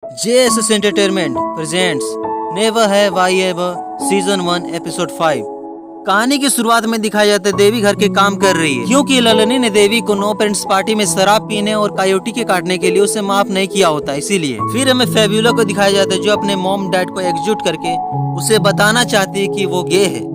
JSS Entertainment presents Never Have I Ever season 1 episode 5। कहानी की शुरुआत में दिखाया जाता है देवी घर के काम कर रही है क्योंकि ललनी ने देवी को नो पेरेंट्स पार्टी में शराब पीने और कायोटी के काटने के लिए उसे माफ नहीं किया होता, इसीलिए। फिर हमें फेब्यूला को दिखाया जाता है जो अपने मॉम डैड को एकजुट करके उसे बताना चाहती है कि वो गे है।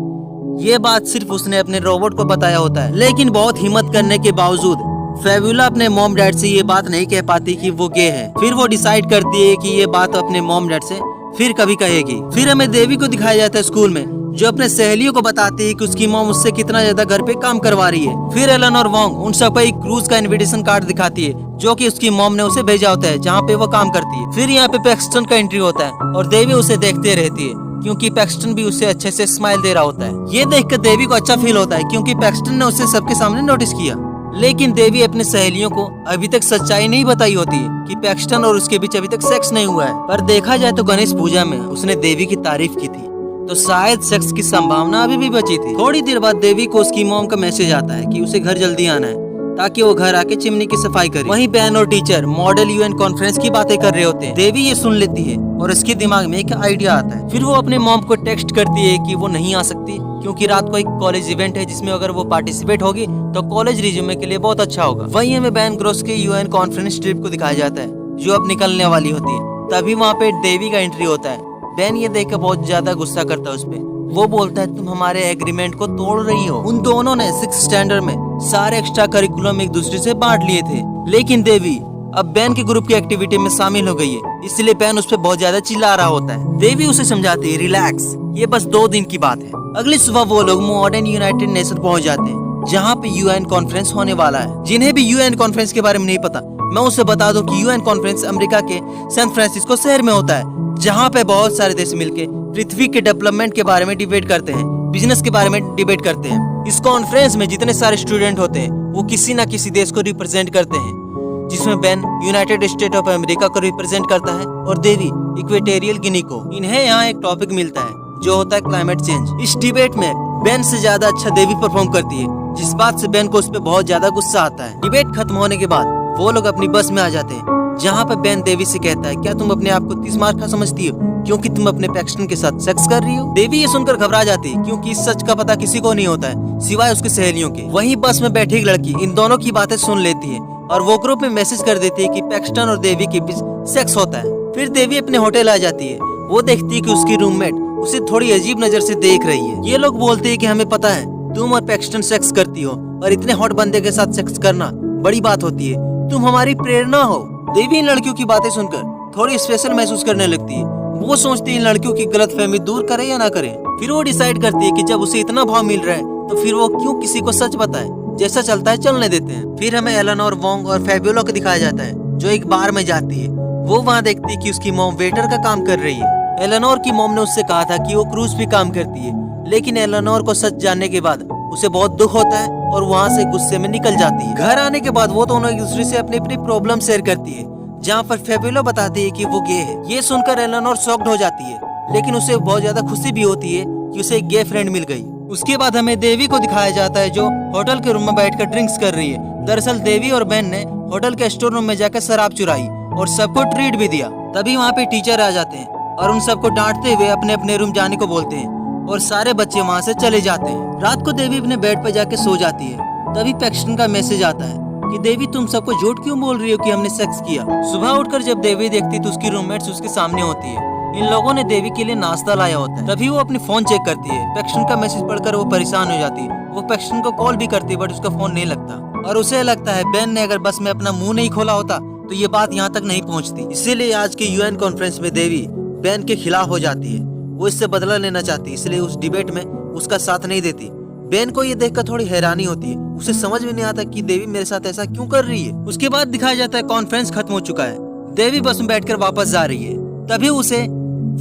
ये बात सिर्फ उसने अपने रोबोट को बताया होता है, लेकिन बहुत हिम्मत करने के बावजूद फेब्यूला अपने मॉम डैड से ये बात नहीं कह पाती कि वो गे है। फिर वो डिसाइड करती है कि ये बात अपने मॉम डैड से फिर कभी कहेगी। फिर हमें देवी को दिखाया जाता है स्कूल में जो अपने सहेलियों को बताती है कि उसकी मॉम उससे कितना ज्यादा घर पे काम करवा रही है। फिर एलन और वोंग उन सबको एक क्रूज का इनविटेशन कार्ड दिखाती है जो कि उसकी मॉम ने उसे भेजा होता है जहाँ पे वो काम करती है। फिर यहाँ पे पैक्सटन का एंट्री होता है और देवी उसे देखते रहती है क्योंकि पैक्सटन भी उसे अच्छे से स्माइल दे रहा होता है। ये देखकर देवी को अच्छा फील होता है क्योंकि पैक्सटन ने उसे सबके सामने नोटिस किया, लेकिन देवी अपने सहेलियों को अभी तक सच्चाई नहीं बताई होती कि पैक्सटन और उसके बीच अभी तक सेक्स नहीं हुआ है। पर देखा जाए तो गणेश पूजा में उसने देवी की तारीफ की थी, तो शायद सेक्स की संभावना अभी भी बची थी। थोड़ी देर बाद देवी को उसकी मॉम का मैसेज आता है कि उसे घर जल्दी आना है ताकि वो घर आके चिमनी की सफाई करे। वहीं बैन और टीचर मॉडल यूएन कॉन्फ्रेंस की बातें कर रहे होते हैं। देवी ये सुन लेती है और उसके दिमाग में एक आइडिया आता है। फिर वो अपने मॉम को टेक्स्ट करती है कि वो नहीं आ सकती क्योंकि रात को एक कॉलेज इवेंट है जिसमें अगर वो पार्टिसिपेट होगी तो कॉलेज रिज्यूमे के लिए बहुत अच्छा होगा। वहीं हमें बैन ग्रोस के यूएन कॉन्फ्रेंस ट्रिप को दिखाया जाता है जो अब निकलने वाली होती है। तभी वहाँ पे देवी का एंट्री होता है। बैन ये देखकर बहुत ज्यादा गुस्सा करता है उसपे। वो बोलता है तुम हमारे एग्रीमेंट को तोड़ रही हो। उन दोनों ने 6th स्टैंडर्ड में सारे एक्स्ट्रा करिकुलम एक दूसरे से बांट लिए थे, लेकिन देवी अब बैन के ग्रुप की एक्टिविटी में शामिल हो गई है, इसलिए बैन उस पर बहुत ज्यादा चिल्ला रहा होता है। देवी उसे समझाती है रिलैक्स, ये बस 2 दिन की बात है। अगली सुबह वो लोग मॉडर्न यूनाइटेड नेशन पहुंच जाते हैं जहाँ पे यूएन कॉन्फ्रेंस होने वाला है। जिन्हें भी यूएन कॉन्फ्रेंस के बारे में नहीं पता, मैं उसे बता दूं कि यूएन कॉन्फ्रेंस अमेरिका के सैन फ्रांसिस्को शहर में होता है जहाँ पे बहुत सारे देश मिलके पृथ्वी के डेवलपमेंट के बारे में डिबेट करते हैं, बिजनेस के बारे में डिबेट करते हैं। इस कॉन्फ्रेंस में जितने सारे स्टूडेंट होते हैं वो किसी न किसी देश को रिप्रेजेंट करते हैं, जिसमें ban United state of America को रिप्रेजेंट करता है और देवी इक्वेटोरियल गिनी को। इन्हें यहाँ एक टॉपिक मिलता है जो होता है क्लाइमेट चेंज। इस डिबेट में बैन से ज्यादा अच्छा देवी परफॉर्म करती है, जिस बात से बैन को उस पर बहुत ज्यादा गुस्सा आता है। डिबेट खत्म होने के बाद वो लोग अपनी बस में आ जाते हैं जहाँ पे बैन देवी से कहता है क्या तुम अपने आप को 30 मार्क का समझती हो क्योंकि तुम अपने पैक्सटन के साथ सेक्स कर रही हो। देवी ये सुनकर घबरा जाती है क्योंकि इस सच का पता किसी को नहीं होता है सिवाय उसकी सहेलियों के। वहीं बस में बैठी एक लड़की इन दोनों की बातें सुन लेती है और वो ग्रुप में मैसेज कर देती है कि पैक्सटन और देवी के बीच सेक्स होता है। फिर देवी अपने होटल आ जाती है। वो देखती है कि उसकी रूममेट उसे थोड़ी अजीब नजर से देख रही है। ये लोग बोलते हैं कि हमें पता है तुम और पैक्सटन सेक्स करती हो और इतने हॉट बंदे के साथ सेक्स करना बड़ी बात होती है, तुम हमारी प्रेरणा हो। देवी इन लड़कियों की बातें सुनकर थोड़ी स्पेशल महसूस करने लगती है। वो सोचती है इन लड़कियों की गलतफहमी दूर करे या ना करे। फिर वो डिसाइड करती है कि जब उसे इतना भाव मिल रहा है तो फिर वो क्यों किसी को सच बताए, जैसा चलता है चलने देते हैं। फिर हमें एलन और वोंग और फेब्यूला को दिखाया जाता है जो एक बार में जाती है। वो वहाँ देखती है कि उसकी मॉम वेटर का काम कर रही है। एलेनोर की मॉम ने उससे कहा था कि वो क्रूज भी काम करती है, लेकिन एलेनोर को सच जानने के बाद उसे बहुत दुख होता है और वहाँ से गुस्से में निकल जाती है। घर आने के बाद वो दोनों एक दूसरे से अपनी अपनी प्रॉब्लम शेयर करती है, जहाँ पर फेब्यूला बताती है कि वो गे है। ये सुनकर एलेनोर शॉक्ड हो जाती है, लेकिन उसे बहुत ज्यादा खुशी भी होती है कि उसे एक गे फ्रेंड मिल गई। उसके बाद हमें देवी को दिखाया जाता है जो होटल के रूम में बैठकर ड्रिंक्स कर रही है। दरअसल देवी और बैन ने होटल के स्टोर रूम में जाकर शराब चुराई और सबको ट्रीट भी दिया। तभी वहाँ पे टीचर आ जाते हैं और उन सबको डांटते हुए अपने अपने रूम जाने को बोलते हैं और सारे बच्चे वहाँ से चले जाते हैं। रात को देवी अपने बेड पर जाके सो जाती है। तभी पैक्सटन का मैसेज आता है कि देवी तुम सबको झूठ क्यों बोल रही हो कि हमने सेक्स किया। सुबह उठकर जब देवी देखती तो उसकी रूममेट्स उसके सामने होती है। इन लोगों ने देवी के लिए नाश्ता लाया होता है। तभी वो अपनी फोन चेक करती है। पैक्सटन का मैसेज पढ़कर वो परेशान हो जाती है। वो पैक्सटन को कॉल भी करती है बट उसका फोन नहीं लगता और उसे लगता है बैन ने अगर बस में अपना मुंह नहीं खोला होता तो ये बात यहाँ तक नहीं पहुँचती। इसीलिए आज के यूएन कॉन्फ्रेंस में देवी बैन के खिलाफ हो जाती है। वो इससे बदला लेना चाहती है, इसलिए उस डिबेट में उसका साथ नहीं देती। बैन को ये देखकर थोड़ी हैरानी होती है। उसे समझ में नहीं आता कि देवी मेरे साथ ऐसा क्यों कर रही है। उसके बाद दिखाया जाता है कॉन्फ्रेंस खत्म हो चुका है। देवी बस में बैठकर वापस जा रही है। तभी उसे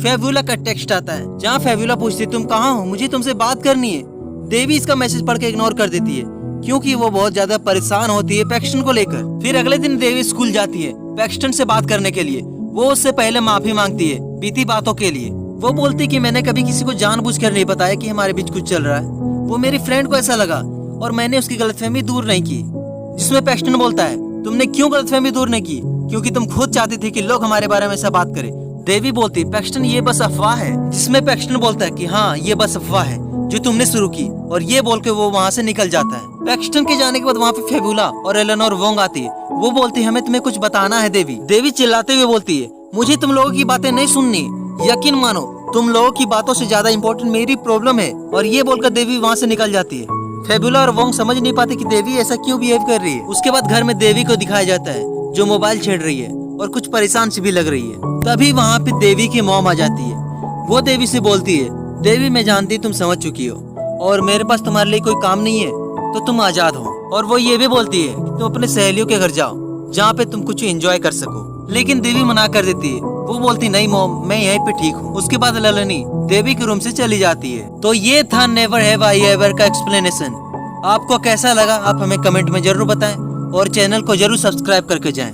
फेब्यूला का टेक्स्ट आता है जहाँ फेब्यूला पूछती है तुम कहाँ हो, मुझे तुमसे बात करनी है। देवी इसका मैसेज पढ़ के इग्नोर कर देती है क्योंकि वो बहुत ज्यादा परेशान होती है पैक्सटन को लेकर। फिर अगले दिन देवी स्कूल जाती है पैक्सटन से बात करने के लिए। वो उससे पहले माफी मांगती है बीती बातों के लिए। वो बोलती कि मैंने कभी किसी को जानबूझकर नहीं बताया कि हमारे बीच कुछ चल रहा है। वो मेरी फ्रेंड को ऐसा लगा और मैंने उसकी गलतफहमी दूर नहीं की। जिसमें पैक्सटन बोलता है तुमने क्यों गलतफहमी दूर नहीं की, क्योंकि तुम खुद चाहती थी कि लोग हमारे बारे में ऐसा बात करें। देवी बोलती पैक्सटन ये बस अफवाह है, जिसमें पैक्सटन बोलता है कि हाँ ये बस अफवाह है जो तुमने शुरू की, और ये बोल के वो वहाँ से निकल जाता है। पैक्सटन के जाने के बाद वहाँ पे फेबुला और एलेनोर वोंग आती है। वो बोलती है हमें तुम्हें कुछ बताना है देवी। देवी चिल्लाते हुए बोलती है मुझे तुम लोगों की बातें नहीं सुननी, यकीन मानो तुम लोगों की बातों से ज्यादा इम्पोर्टेंट मेरी प्रॉब्लम है। और ये बोलकर देवी वहाँ से निकल जाती है। फेबुला और वोंग समझ नहीं पाते कि देवी ऐसा क्यों बिहेव कर रही है। उसके बाद घर में देवी को दिखाया जाता है जो मोबाइल छेड़ रही है और कुछ परेशान सी भी लग रही है। तभी वहाँ पे देवी की मॉम आ जाती है। वो देवी से बोलती है देवी मैं जानती तुम समझ चुकी हो और मेरे पास तुम्हारे लिए कोई काम नहीं है तो तुम आजाद हो। और वो ये भी बोलती है कि तुम अपने सहेलियों के घर जाओ जहाँ पे तुम कुछ एंजॉय कर सको। लेकिन देवी मना कर देती है। वो बोलती नहीं मॉम मैं यहीं पे ठीक हूँ। उसके बाद ललनी देवी के रूम से चली जाती है। तो ये था नेवर हैव आई एवर का एक्सप्लेनेशन। आपको कैसा लगा आप हमें कमेंट में जरूर बताएं और चैनल को जरूर सब्सक्राइब करके जाएं।